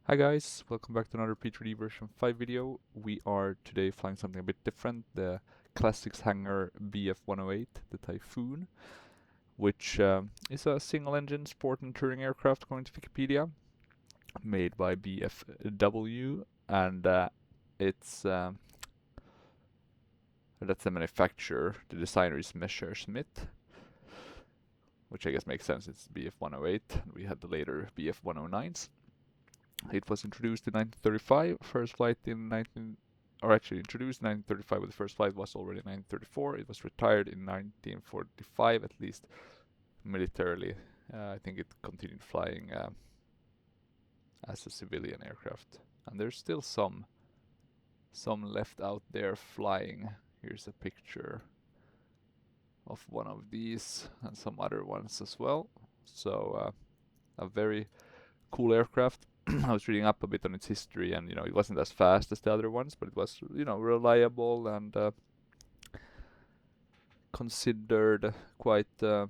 Hi guys, welcome back to another P3D version 5 video. We are today flying something a bit different, the Classics Hangar Bf 108, the Taifun, which is a single-engine sport and touring aircraft according to Wikipedia, made by BFW, and it's that's the manufacturer. The designer is Messerschmitt, which I guess makes sense. It's Bf 108, and we had the later Bf 109s. It was introduced in 1935, first flight in 19, or actually introduced in 1935, but the first flight was already in 1934. It was retired in 1945, at least militarily. I think it continued flying as a civilian aircraft, and there's still some left out there flying. Here's a picture of one of these and some other ones as well. So a very cool aircraft. I was reading up a bit on its history, and it wasn't as fast as the other ones, but it was reliable and considered quite, I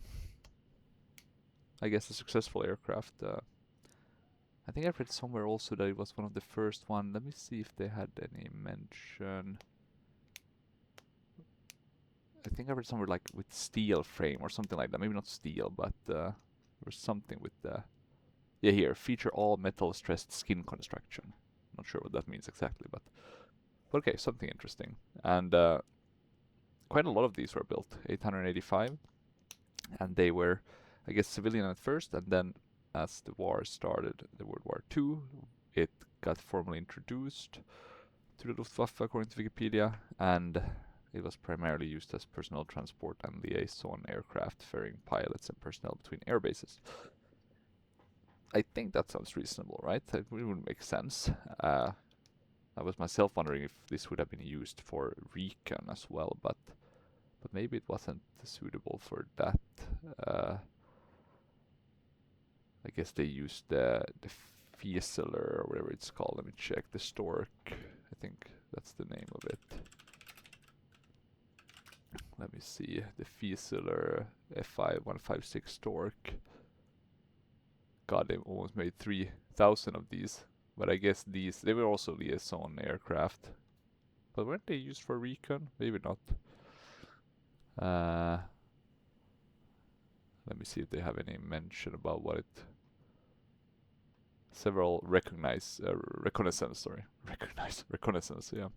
guess, a successful aircraft. I think I read somewhere also that it was one of the first one. Let me see if they had any mention. I think I read somewhere like with steel frame or something like that. Maybe not steel, but there was something with the. Yeah, here, feature all metal stressed skin construction. Not sure what that means exactly, but okay, something interesting. And quite a lot of these were built, 885, and they were, I guess, civilian at first, and then as the war started, the World War II, it got formally introduced to the Luftwaffe according to Wikipedia, and it was primarily used as personnel transport and liaison aircraft, ferrying pilots and personnel between air bases. I think that sounds reasonable, right? It would make sense. I was myself wondering if this would have been used for recon as well, but maybe it wasn't suitable for that. I guess they used the Fieseler or whatever it's called. Let me check. The Stork. I think that's the name of it. Let me see. The Fieseler Fi-156 Stork. God, they almost made 3,000 of these. But I guess they were also liaison aircraft. But weren't they used for recon? Maybe not. Let me see if they have any mention about what it. Several reconnaissance, yeah.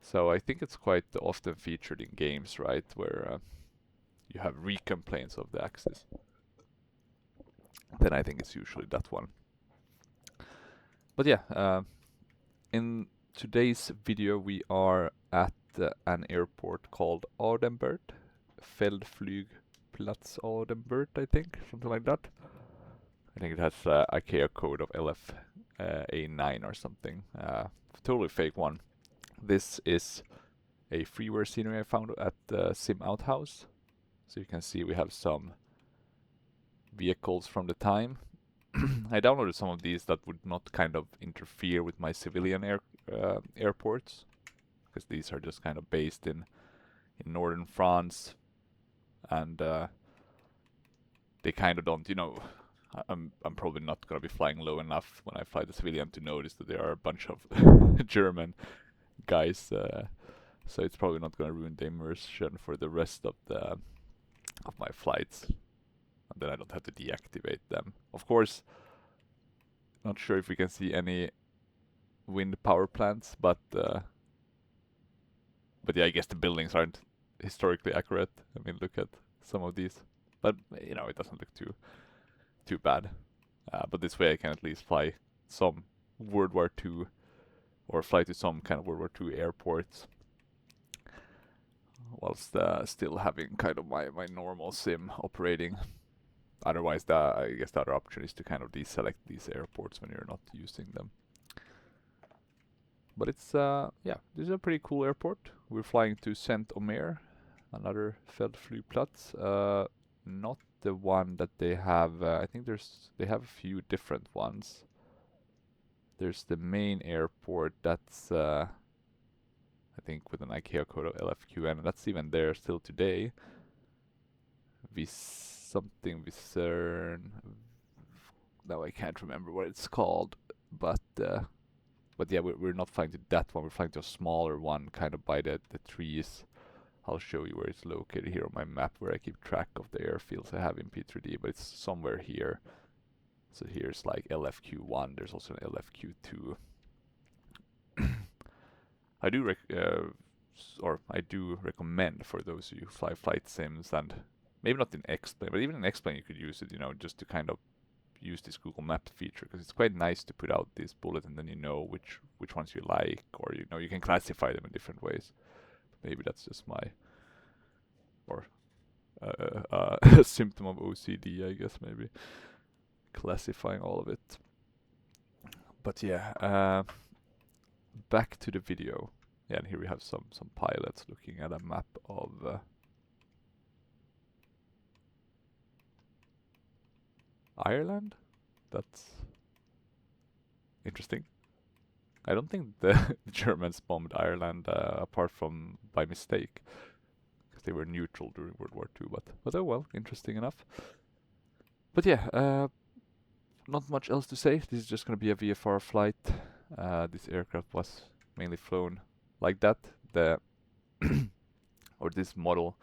So I think it's quite often featured in games, right, where you have recon planes of the Axis. Then I think it's usually that one. But yeah, in today's video we are at an airport called Audembert, Feldflugplatz Audembert, I think, something like that. I think it has IKEA code of LF-A9 or something. Totally fake one. This is a freeware scenery I found at the Sim Outhouse. So you can see we have some vehicles from the time. I downloaded some of these that would not kind of interfere with my civilian airports, because these are just kind of based in northern France, and they kind of don't, I'm probably not gonna be flying low enough when I fly the civilian to notice that there are a bunch of German guys, so it's probably not gonna ruin the immersion for the rest of my flights. And then I don't have to deactivate them. Of course, not sure if we can see any wind power plants, but yeah, I guess the buildings aren't historically accurate. I mean, look at some of these, but it doesn't look too bad. But this way I can at least fly some World War II, or fly to some kind of World War II airports, whilst still having kind of my normal sim operating. Otherwise, I guess the other option is to kind of deselect these airports when you're not using them. But it's, yeah, this is a pretty cool airport. We're flying to St. Omer, another Feldflugplatz. Not the one that they have. I think they have a few different ones. There's the main airport that's, I think, with an IKEA code of LFQN, and that's even there still today. Something Visern. Now I can't remember what it's called. but yeah, we're not flying to that one. We're flying to a smaller one, kind of by the trees. I'll show you where it's located here on my map, where I keep track of the airfields I have in P3D, but it's somewhere here. So here's like LFQ1. There's also an LFQ2. I do recommend for those of you who fly flight sims, and maybe not in X-Plane, but even in X-Plane you could use it, just to kind of use this Google Maps feature, because it's quite nice to put out this bullet and then you know which ones you like, or you can classify them in different ways. Maybe that's just my a symptom of OCD, I guess, maybe classifying all of it. But yeah, back to the video. Yeah, and here we have some pilots looking at a map of Ireland. That's interesting. I don't think the Germans bombed Ireland apart from by mistake, because they were neutral during World War II. But oh well, interesting enough. But yeah, not much else to say. This is just going to be a VFR flight. This aircraft was mainly flown like that. Or this model,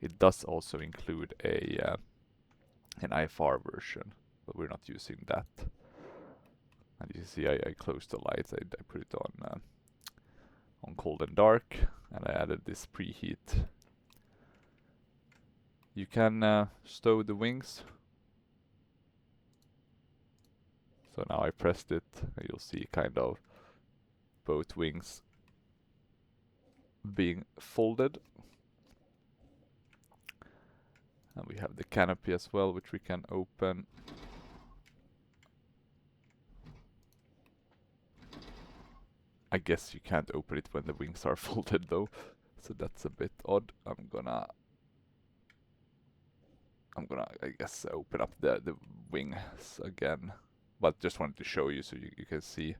it does also include an IFR version, but we're not using that. And you can see I closed the lights. I put it on cold and dark, and I added this preheat. You can stow the wings. So now I pressed it, and you'll see kind of both wings being folded. And we have the canopy as well, which we can open. I guess you can't open it when the wings are folded though, so that's a bit odd. I'm gonna I guess open up the wings again, but just wanted to show you so you can see.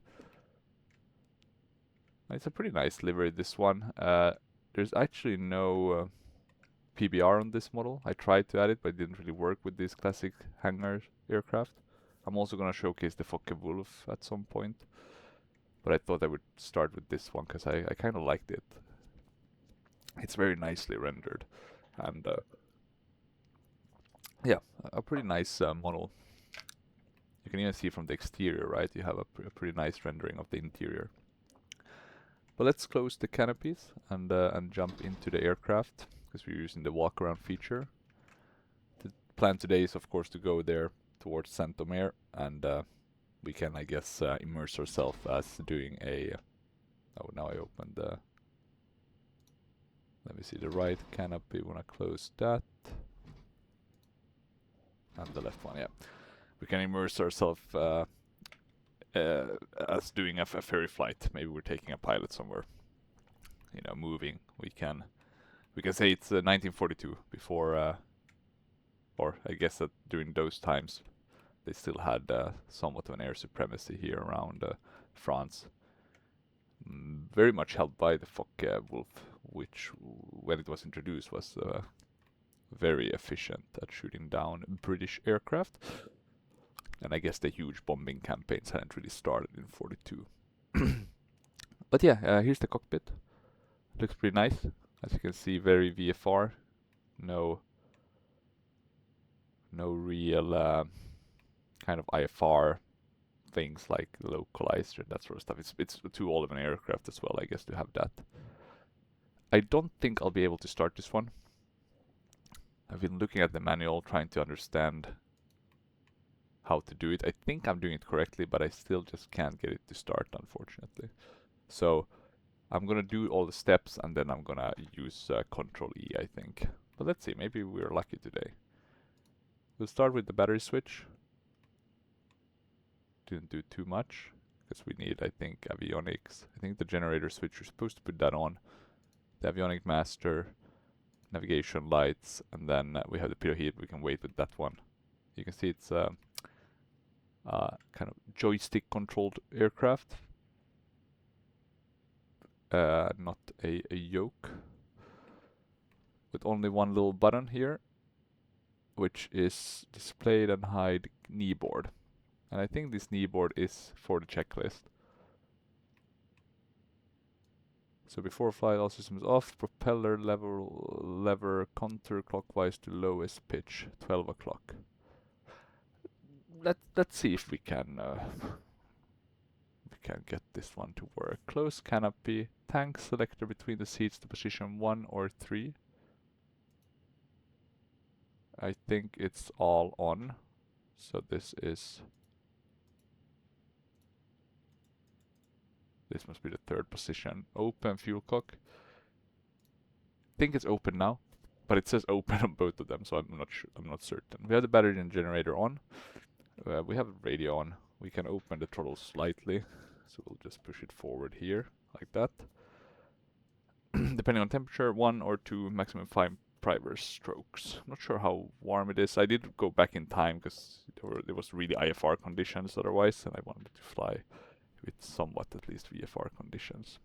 It's a pretty nice livery, this one. There's actually no PBR on this model. I tried to add it, but it didn't really work with this classic hangar aircraft. I'm also gonna showcase the Focke-Wulf at some point, but I thought I would start with this one because I kind of liked it. It's very nicely rendered, and yeah, a pretty nice model. You can even see from the exterior, right? You have a pretty nice rendering of the interior. But let's close the canopies and jump into the aircraft, because we're using the walk-around feature. The plan today is, of course, to go there towards Saint Omer, and we can, I guess, immerse ourselves as doing a... Oh, now I opened the... Let me see, the right canopy, we want to close that. And the left one, yeah. We can immerse ourselves as doing a ferry flight. Maybe we're taking a pilot somewhere, moving. We can say it's 1942, before, or I guess that during those times they still had somewhat of an air supremacy here around France. Very much held by the Focke-Wulf, which, when it was introduced, was very efficient at shooting down British aircraft. And I guess the huge bombing campaigns hadn't really started in 42. But yeah, here's the cockpit. Looks pretty nice. As you can see, very VFR. No real kind of IFR things like localizer and that sort of stuff. It's too old of an aircraft as well, I guess, to have that. I don't think I'll be able to start this one. I've been looking at the manual, trying to understand how to do it. I think I'm doing it correctly, but I still just can't get it to start, unfortunately. So I'm gonna do all the steps, and then I'm gonna use Control E, I think. But let's see, maybe we're lucky today. We'll start with the battery switch. Didn't do too much, because we need, I think, avionics. I think the generator switch, you're supposed to put that on. The avionic master, navigation lights, and then we have the pitot heat. We can wait with that one. You can see it's kind of joystick controlled aircraft, not a yoke, with only one little button here, which is displayed and hide kneeboard. And I think this kneeboard is for the checklist. So before flight, all systems off, propeller lever counterclockwise to lowest pitch, 12 o'clock. Let's see if we can get this one to work. Close canopy, tank selector between the seats to position 1 or 3. I think it's all on. So this must be the third position. Open fuel cock. I think it's open now, but it says open on both of them, so I'm not sure. I'm not certain. We have the battery and generator on. We have a radio on. We can open the throttle slightly, so we'll just push it forward here like that. Depending on temperature, 1 or 2, maximum 5 primer strokes. Not sure how warm it is. I did go back in time because there was really IFR conditions otherwise, and I wanted to fly with somewhat at least VFR conditions.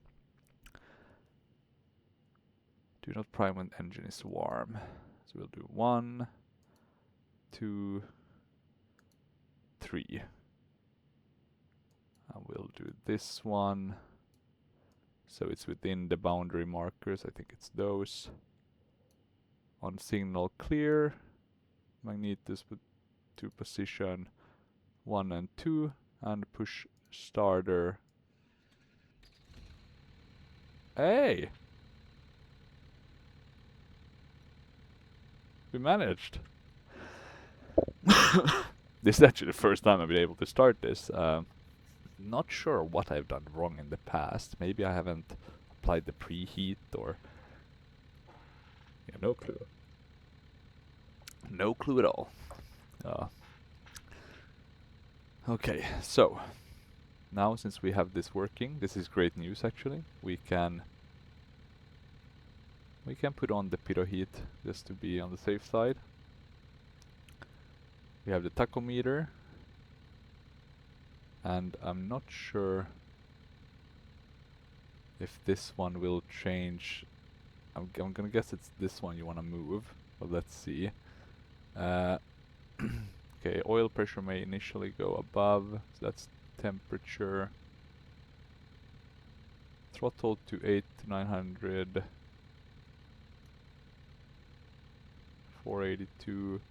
Do not prime when engine is warm. So we'll do 1, 2, 3. And we'll do this one. So it's within the boundary markers. I think it's those. On signal clear, magnetos to position 1 and 2, and push starter. Hey! We managed! This is actually the first time I've been able to start this. Not sure what I've done wrong in the past. Maybe I haven't applied the preheat or... yeah, no clue. No clue at all. Okay, so now since we have this working, this is great news actually. We can put on the pitot heat just to be on the safe side. We have the tachometer, and I'm not sure if this one will change. I'm gonna guess it's this one you wanna move, but let's see. Okay, oil pressure may initially go above, so that's temperature. Throttle to 8 to 900. 482.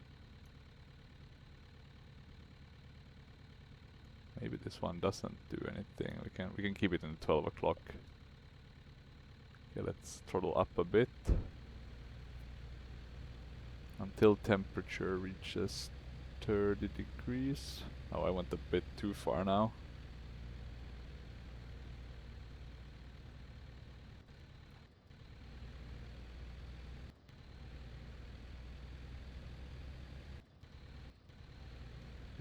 Maybe this one doesn't do anything. We can keep it in 12 o'clock. Okay, let's throttle up a bit until temperature reaches 30 degrees. Oh, I went a bit too far now.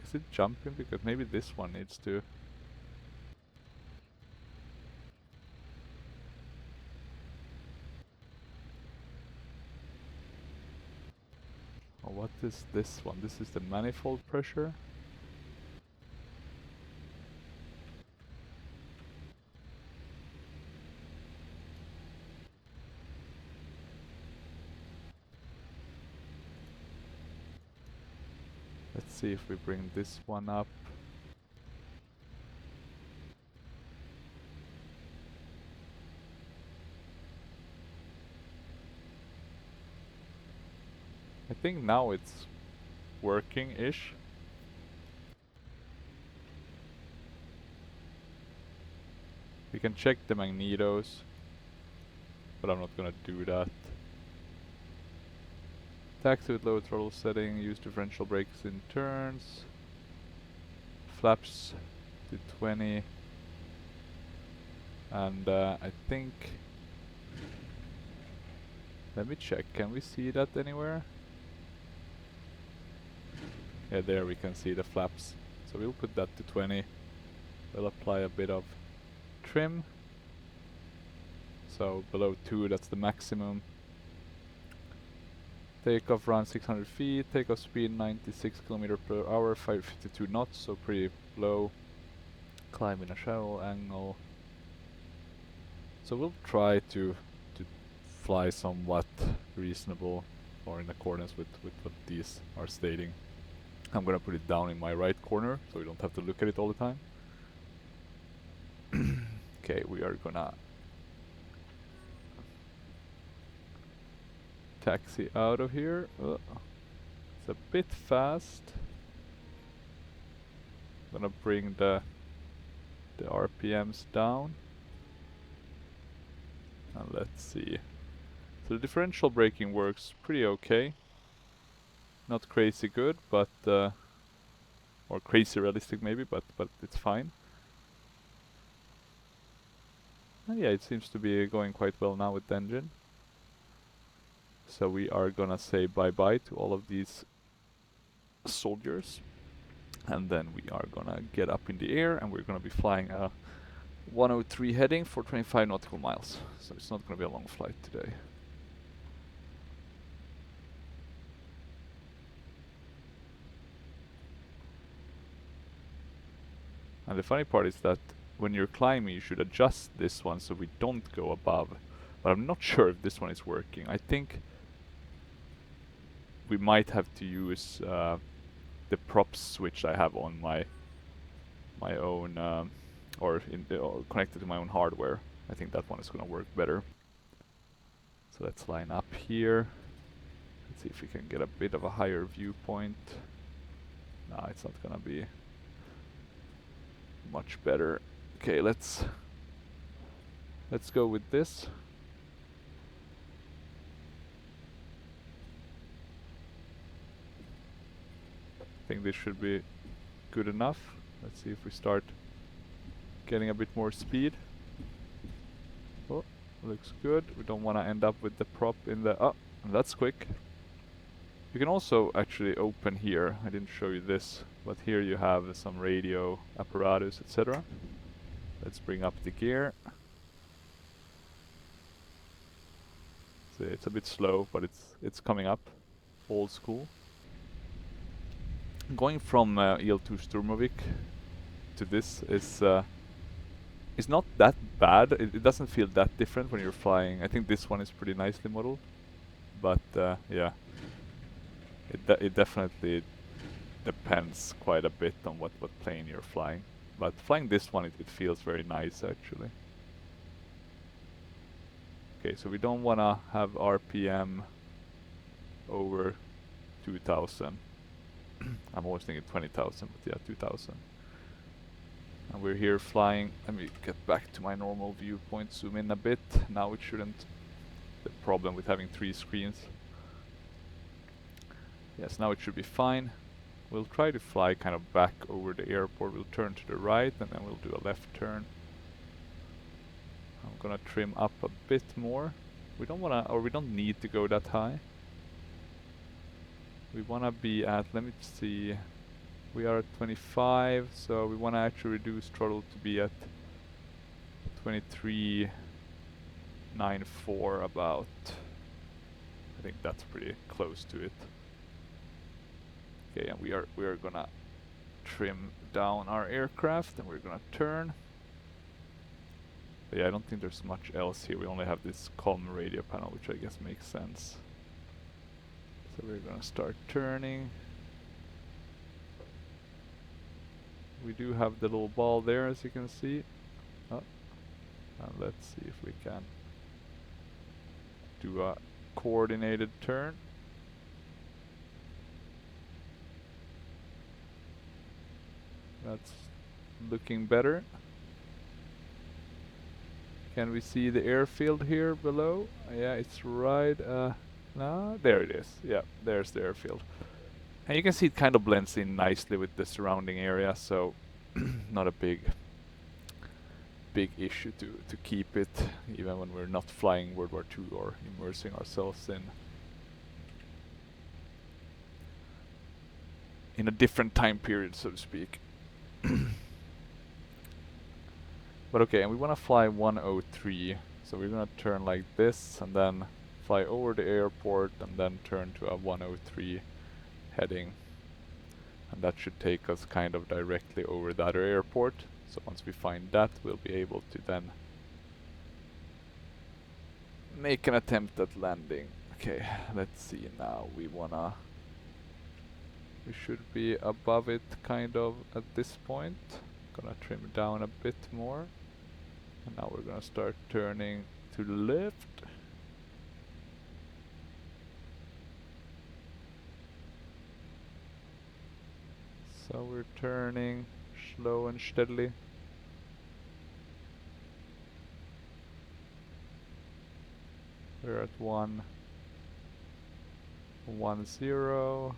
Is it jumping? Because maybe this one needs to... oh, what is this one? This is the manifold pressure. Let's see if we bring this one up. I think now it's working-ish. We can check the magnetos, but I'm not gonna do that. Taxi with low throttle setting, use differential brakes in turns. Flaps to 20. And I think... let me check, can we see that anywhere? Yeah, there we can see the flaps. So we'll put that to 20. We'll apply a bit of trim. So below 2, that's the maximum. Takeoff around 600 feet, takeoff speed 96 km per hour, 552 knots, so pretty low. Climb in a shallow angle. So we'll try to fly somewhat reasonable or in accordance with what these are stating. I'm gonna put it down in my right corner so we don't have to look at it all the time. Okay, we are gonna taxi out of here. It's a bit fast. Gonna bring the RPMs down. And let's see. So the differential braking works pretty okay. Not crazy good, but or crazy realistic maybe, but it's fine. And yeah, it seems to be going quite well now with the engine. So we are gonna say bye-bye to all of these soldiers. And then we are gonna get up in the air and we're gonna be flying a 103 heading for 25 nautical miles. So it's not gonna be a long flight today. And the funny part is that when you're climbing you should adjust this one so we don't go above. But I'm not sure if this one is working. I think we might have to use the prop switch I have on my own or connected to my own hardware. I think that one is gonna work better. So let's line up here. Let's see if we can get a bit of a higher viewpoint. No, it's not gonna be much better. Okay, let's go with this. I think this should be good enough. Let's see if we start getting a bit more speed. Oh, looks good. We don't want to end up with the prop in the... Oh, that's quick. You can also actually open here. I didn't show you this, but here you have some radio apparatus, etc. Let's bring up the gear. See, it's a bit slow, but it's coming up. Old school. Going from EL2 Sturmovik to this is not that bad. It doesn't feel that different when you're flying. I think this one is pretty nicely modeled, but yeah, it definitely depends quite a bit on what plane you're flying. But flying this one, it feels very nice actually. Okay, so we don't wanna have RPM over 2000. I'm always thinking 20,000, but yeah, 2000. And we're here flying. Let me get back to my normal viewpoint, zoom in a bit. Now it shouldn't. The problem with having 3 screens. Yes, now it should be fine. We'll try to fly kind of back over the airport. We'll turn to the right and then we'll do a left turn. I'm gonna trim up a bit more. We don't wanna, or we don't need to go that high. We wanna be at, let me see, we are at 25, so we wanna actually reduce throttle to be at 23.94 about. I think that's pretty close to it. Okay, and we are gonna trim down our aircraft and we're gonna turn. But yeah, I don't think there's much else here. We only have this comm radio panel, which I guess makes sense. So we're gonna start turning. We do have the little ball there, as you can see. Oh. And let's see if we can do a coordinated turn. That's looking better. Can we see the airfield here below? Yeah, it's right. No, there it is. Yeah, there's the airfield. And you can see it kind of blends in nicely with the surrounding area, so not a big issue to keep it, even when we're not flying World War II or immersing ourselves in a different time period, so to speak. But okay, and we want to fly 103, so we're gonna turn like this and then fly over the airport and then turn to a 103 heading, and that should take us kind of directly over that airport. So once we find that, we'll be able to then make an attempt at landing. Okay, let's see now. We wanna We should be above it kind of at this point. Gonna trim it down a bit more. And now we're gonna start turning to the left. So we're turning slow and steadily. We're at 1, 1, 0.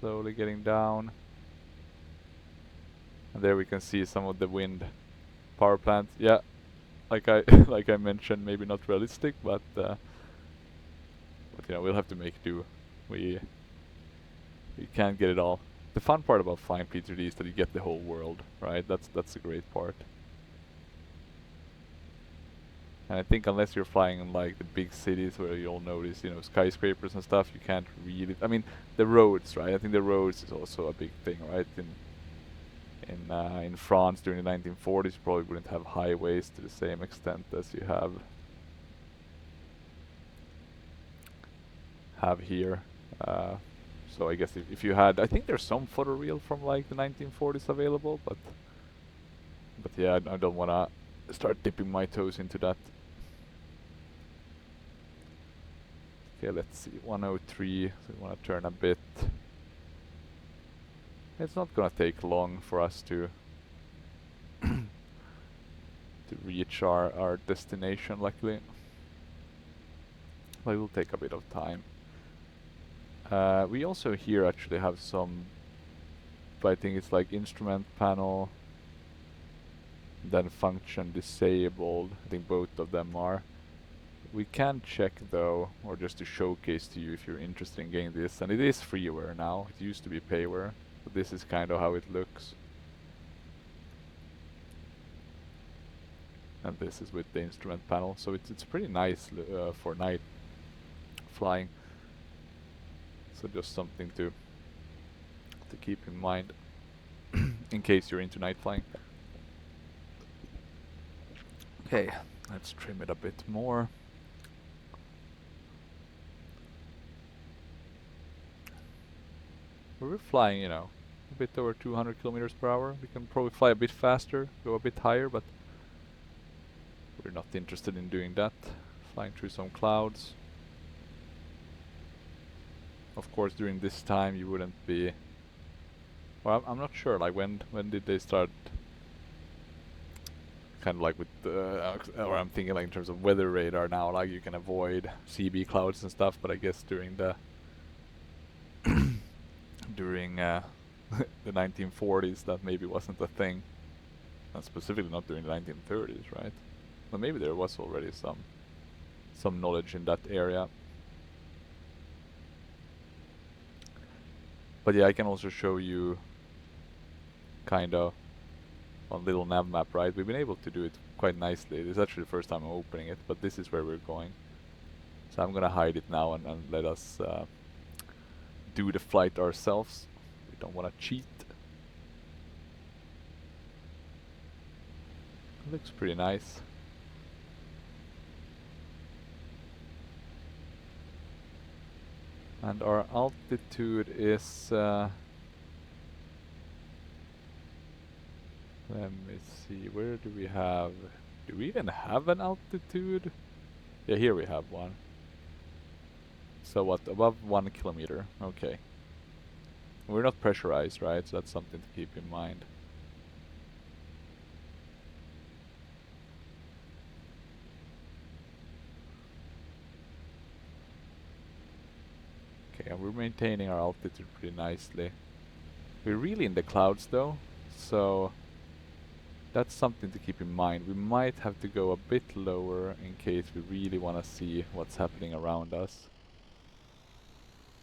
Slowly getting down. And there we can see some of the wind power plant. Yeah, like I like I mentioned, maybe not realistic, but you know, we'll have to make do. We can't get it all. The fun part about flying P3D is that you get the whole world, right? That's a great part. And I think unless you're flying in like the big cities where you'll notice, you know, skyscrapers and stuff, you can't really. I mean, the roads, right? I think the roads is also a big thing, right? In France during the 1940s, you probably wouldn't have highways to the same extent as you have here. So I guess if you had, I think there's some photoreal from like the 1940s available, but yeah, I don't wanna start dipping my toes into that. Okay, let's see, 103, so we wanna turn a bit. It's not gonna take long for us to to reach our destination, luckily. But it will take a bit of time. We also here actually have some, I think it's like instrument panel, then function disabled. I think both of them are. We can check though, or just to showcase to you if you're interested in getting this, and it is freeware now. It used to be payware, but this is kind of how it looks. And this is with the instrument panel, so it's pretty nice for night flying. So just something to keep in mind in case you're into night flying. Okay, let's trim it a bit more. We're flying, you know, a bit over 200 kilometers per hour. We can probably fly a bit faster, go a bit higher, but we're not interested in doing that. Flying through some clouds. Of course, during this time you wouldn't be. Well, I'm not sure. Like when did they start? Kind of like with, or I'm thinking like in terms of weather radar now. Like you can avoid CB clouds and stuff, but I guess during the during the 1940s that maybe wasn't a thing. And specifically not during the 1930s, right? But maybe there was already some knowledge in that area. But yeah, I can also show you kind of on little nav map, right? We've been able to do it quite nicely. This is actually the first time I'm opening it, but this is where we're going. So I'm gonna hide it now and let us do the flight ourselves. We don't want to cheat. It looks pretty nice. And our altitude is let me see, where do we even have an altitude? Yeah, here we have one. So what, above 1 kilometer, okay. We're not pressurized, right? So that's something to keep in mind. Okay, and we're maintaining our altitude pretty nicely. We're really in the clouds though, so that's something to keep in mind. We might have to go a bit lower in case we really want to see what's happening around us.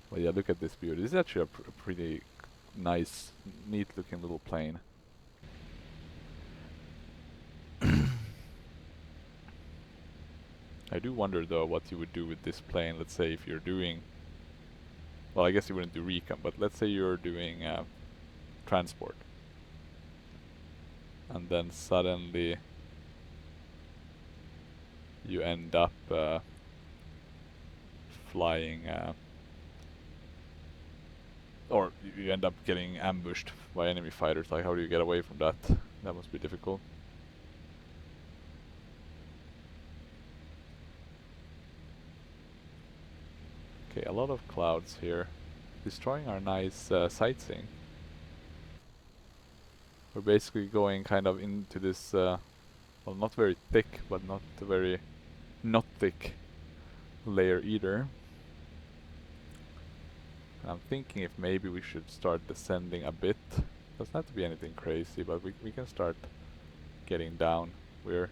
But yeah, look at this beauty. This is actually a pretty nice, neat looking little plane. I do wonder though what you would do with this plane. Let's say if you're doing, well, I guess you wouldn't do recon, but let's say you're doing transport. And then suddenly you end up flying or you end up getting ambushed by enemy fighters. Like, how do you get away from that? That must be difficult. Okay, a lot of clouds here, destroying our nice sightseeing. We're basically going kind of into this, well, not very thick, but not very not thick layer either. I'm thinking if maybe we should start descending a bit. Doesn't have to be anything crazy, but we can start getting down. We're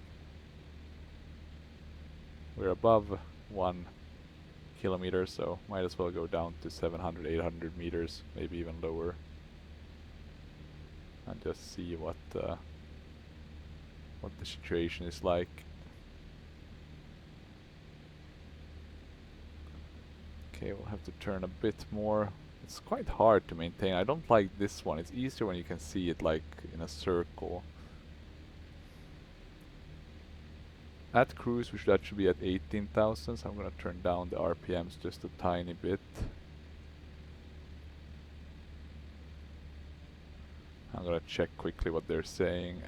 above 1 kilometer, so might as well go down to 700, 800 meters, maybe even lower, and just see what the situation is like. Okay, we'll have to turn a bit more. It's quite hard to maintain. I don't like this one. It's easier when you can see it like in a circle. At cruise we should actually be at 18,000, so I'm gonna turn down the RPMs just a tiny bit. I'm gonna check quickly what they're saying.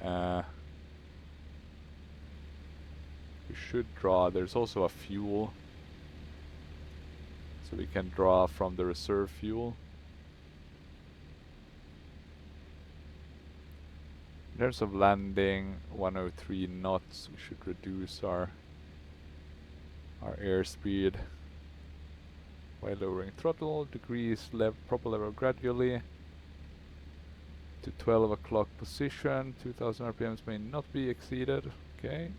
We should draw. There's also a fuel, so we can draw from the reserve fuel. In terms of landing, 103 knots. We should reduce our airspeed by lowering throttle, decrease proper level gradually to 12 o'clock position. 2000 RPMs may not be exceeded. Okay.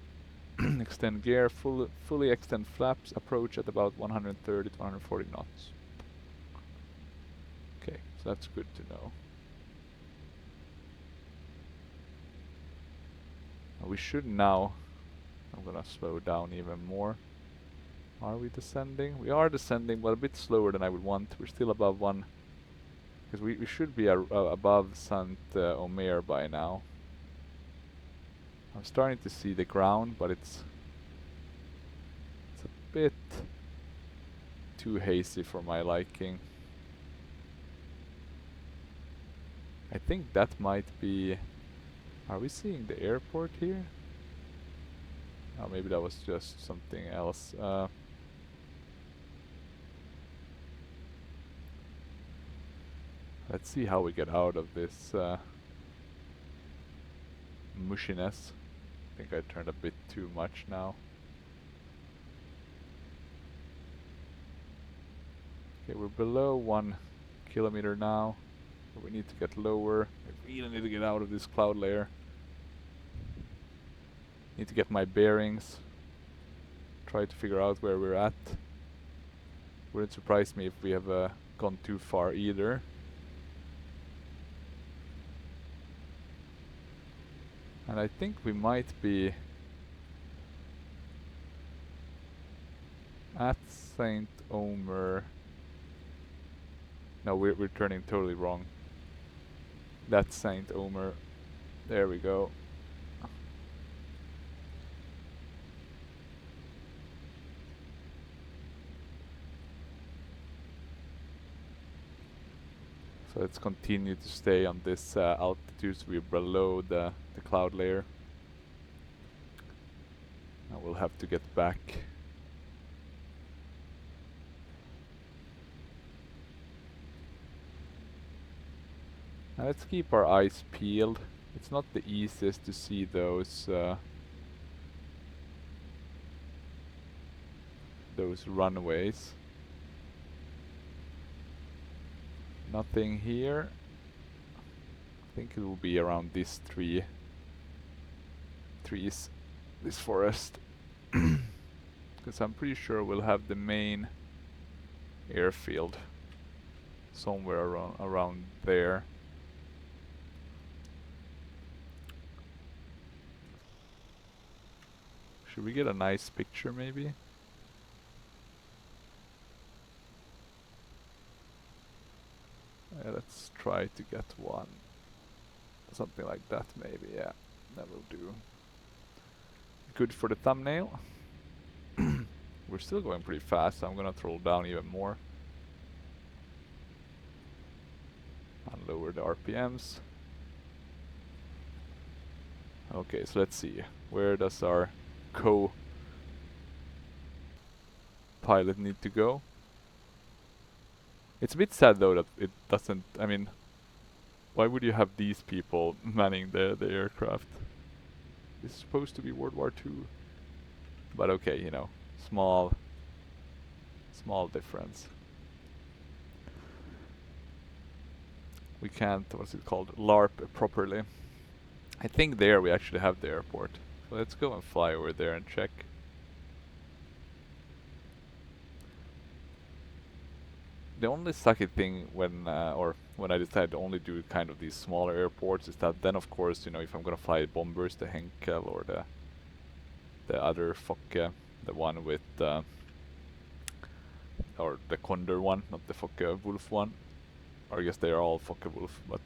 Extend gear, fully extend flaps, approach at about 130 to 140 knots. Okay, so that's good to know. We should now, I'm gonna slow down even more. Are we descending? We are descending, but a bit slower than I would want. We're still above 1, because we should be above St. Omer by now. I'm starting to see the ground, but it's a bit too hazy for my liking. I think that might be... Are we seeing the airport here? Oh, maybe that was just something else. Let's see how we get out of this mushiness. I think I turned a bit too much now. Okay, we're below 1 kilometer now. But we need to get lower. I really need to get out of this cloud layer. Need to get my bearings. Try to figure out where we're at. Wouldn't surprise me if we have gone too far either. And I think we might be at St. Omer. No, we're turning totally wrong. That's St. Omer. There we go. So let's continue to stay on this altitude, so we're below the cloud layer. And we'll have to get back. Now let's keep our eyes peeled. It's not the easiest to see those runways. Nothing here. I think it will be around these trees, this forest. Because I'm pretty sure we'll have the main airfield somewhere around there. Should we get a nice picture maybe? Let's try to get one. Something like that maybe, yeah. That will do. Good for the thumbnail. We're still going pretty fast, so I'm gonna throttle down even more. and lower the RPMs. Okay, so let's see. Where does our co-pilot need to go? It's a bit sad though that it doesn't, I mean, why would you have these people manning the aircraft? It's supposed to be World War II. But okay, you know, small difference. We can't, what's it called, LARP properly. I think there we actually have the airport. So let's go and fly over there and check. The only sucky thing when I decide to only do kind of these smaller airports is that then of course, you know, if I'm gonna fly bombers, the Henkel or the other Fokke, the one with or the Condor one, not the Fokke Wolf one, or I guess they are all Fokke Wolf, but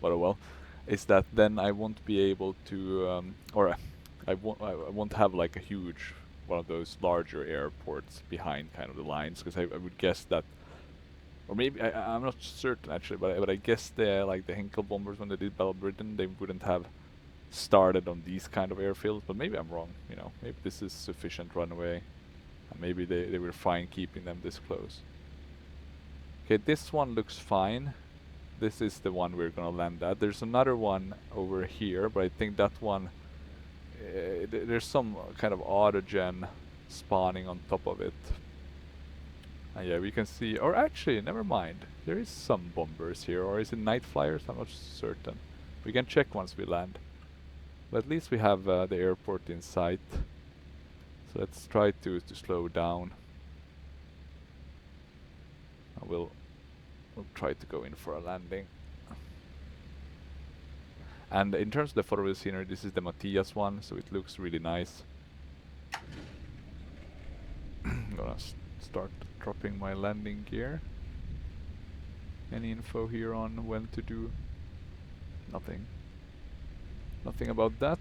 oh well, is that then I won't be able to or I won't have like a huge one of those larger airports behind kind of the lines, because I would guess that, or maybe I'm not certain actually, but I guess the like the Henkel bombers when they did Battle Britain, they wouldn't have started on these kind of airfields, but maybe I'm wrong, you know, maybe this is sufficient runway, and maybe they were fine keeping them this close. Okay, this one looks fine. This is the one we're gonna land at. There's another one over here, but I think that one there's some kind of autogen spawning on top of it. And yeah, we can see, or actually, never mind. There is some bombers here, or is it night flyers? I'm not certain. We can check once we land. But at least we have the airport in sight. So let's try to slow down. And we'll try to go in for a landing. And in terms of the photo scenery, this is the Matthias one, so it looks really nice. I'm gonna start dropping my landing gear. Any info here on when to do? Nothing. Nothing about that,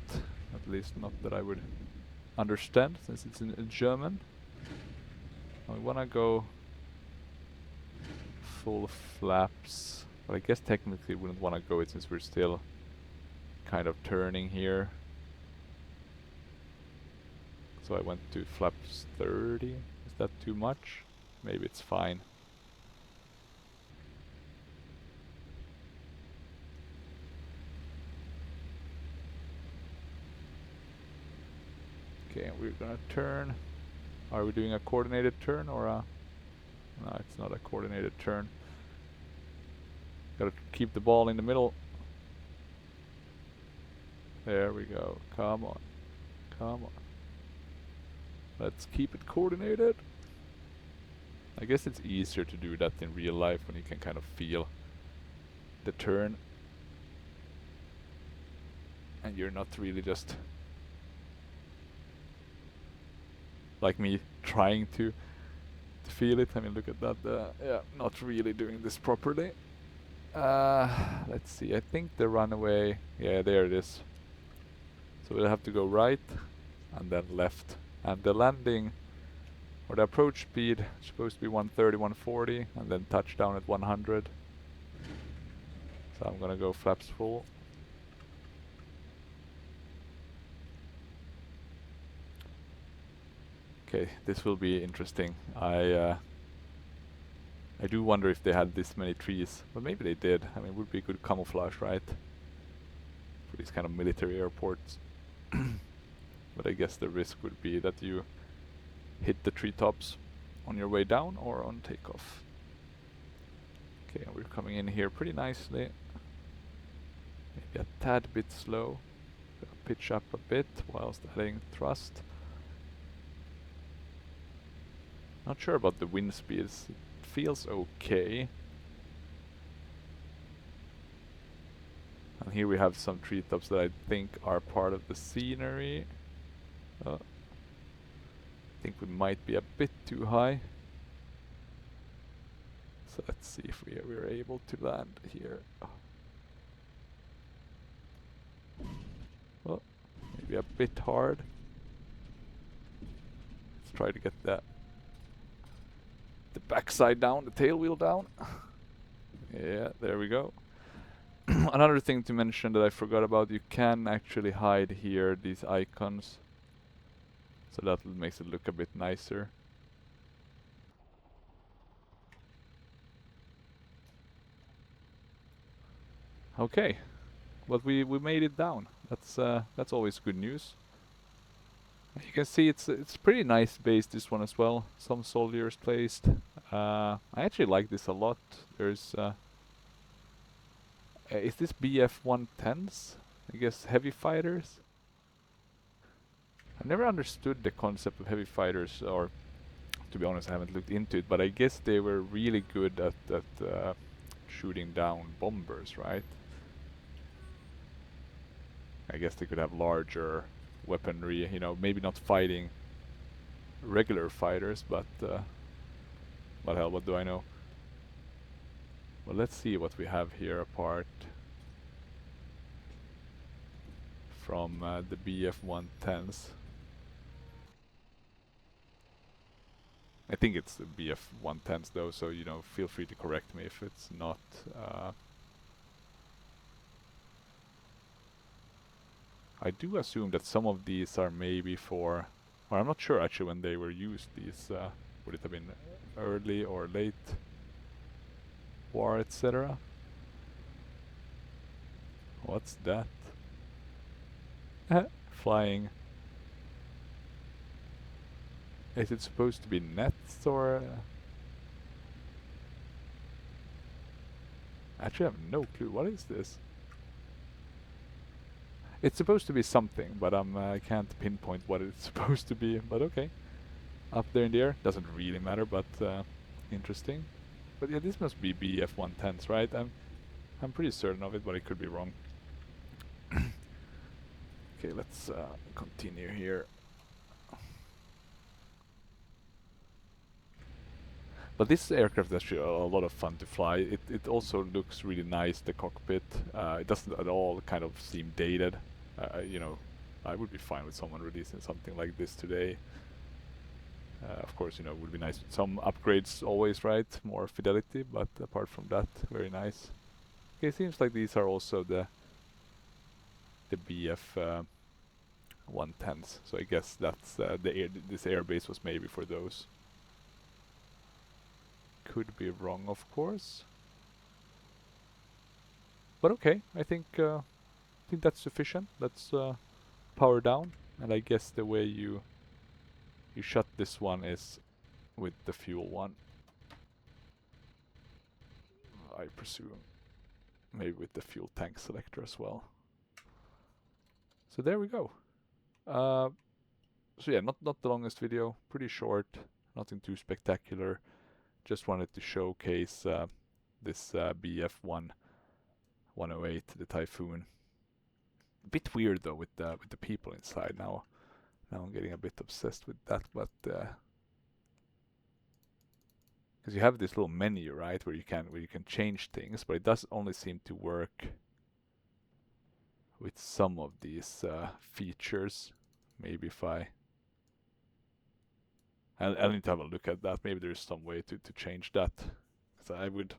at least not that I would understand, since it's in German. I wanna go full flaps, but I guess technically wouldn't wanna go it since we're still kind of turning here. So I went to flaps 30. Is that too much? Maybe it's fine. Okay, we're gonna turn. Are we doing a coordinated turn or a... No, it's not a coordinated turn. Gotta keep the ball in the middle. There we go. Come on. Come on. Let's keep it coordinated. I guess it's easier to do that in real life when you can kind of feel the turn. And you're not really just like me trying to feel it. I mean, look at that. Yeah, not really doing this properly. Let's see. I think the runway... Yeah, there it is. So we'll have to go right and then left. And the landing or the approach speed is supposed to be 130, 140, and then touchdown at 100. So I'm gonna go flaps full. Okay, this will be interesting. I do wonder if they had this many trees, but maybe they did. I mean, it would be good camouflage, right? For these kind of military airports. But I guess the risk would be that you hit the treetops on your way down or on takeoff. Okay, and we're coming in here pretty nicely. Maybe a tad bit slow. Pitch up a bit whilst adding thrust. Not sure about the wind speeds. It feels okay. And here we have some treetops that I think are part of the scenery. I think we might be a bit too high. So let's see if we're able to land here. Well, maybe a bit hard. Let's try to get the backside down, the tail wheel down. Yeah, there we go. Another thing to mention that I forgot about, you can actually hide here these icons. So that makes it look a bit nicer. Okay, but we made it down. That's always good news. You can see it's pretty nice base, this one as well. Some soldiers placed. I actually like this a lot. There's is this Bf 110s? I guess heavy fighters. I've never understood the concept of heavy fighters, or to be honest, I haven't looked into it. But I guess they were really good at shooting down bombers, right? I guess they could have larger weaponry, you know, maybe not fighting regular fighters, but hell, what do I know? Well, let's see what we have here apart from the Bf 110s. I think it's the Bf 110s though, so you know, feel free to correct me if it's not. I do assume that some of these are maybe for, or I'm not sure actually when they were used. These would it have been early or late war, etc. What's that? Flying. Is it supposed to be nets or? Actually, I have no clue. What is this? It's supposed to be something, but I can't pinpoint what it's supposed to be. But okay, up there in the air doesn't really matter, but interesting. But yeah, this must be Bf 110s, right? I'm pretty certain of it, but I could be wrong. Okay, let's continue here. But this aircraft is actually a lot of fun to fly. It also looks really nice, the cockpit. It doesn't at all kind of seem dated. You know, I would be fine with someone releasing something like this today. Of course, you know, it would be nice with some upgrades always, right? More fidelity, but apart from that, very nice. Okay, seems like these are also the Bf 110s. So I guess that's this airbase was maybe for those. Could be wrong, of course. But okay, I think that's sufficient. Let's power down, and I guess the way you shut this one is with the fuel one. I presume. Maybe with the fuel tank selector as well. So there we go. So yeah, not the longest video, pretty short, nothing too spectacular. Just wanted to showcase this Bf 108, the Taifun. A bit weird though with the people inside now. Now I'm getting a bit obsessed with that, but because you have this little menu, right, where you can change things, but it does only seem to work with some of these features. Maybe if I'll need to have a look at that. Maybe there's some way to change that. So I mean,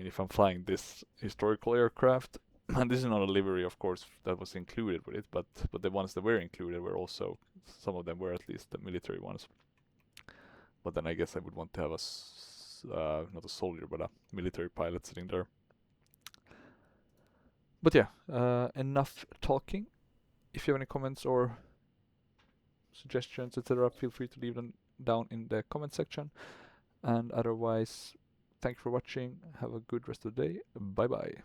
if I'm flying this historical aircraft, and this is not a livery, of course, that was included with it, but the ones that were included were also, some of them were at least the military ones. But then I guess I would want to have not a soldier, but a military pilot sitting there. But yeah, enough talking. If you have any comments or suggestions, etc., feel free to leave them down in the comment section. And otherwise, thanks for watching. Have a good rest of the day. Bye bye.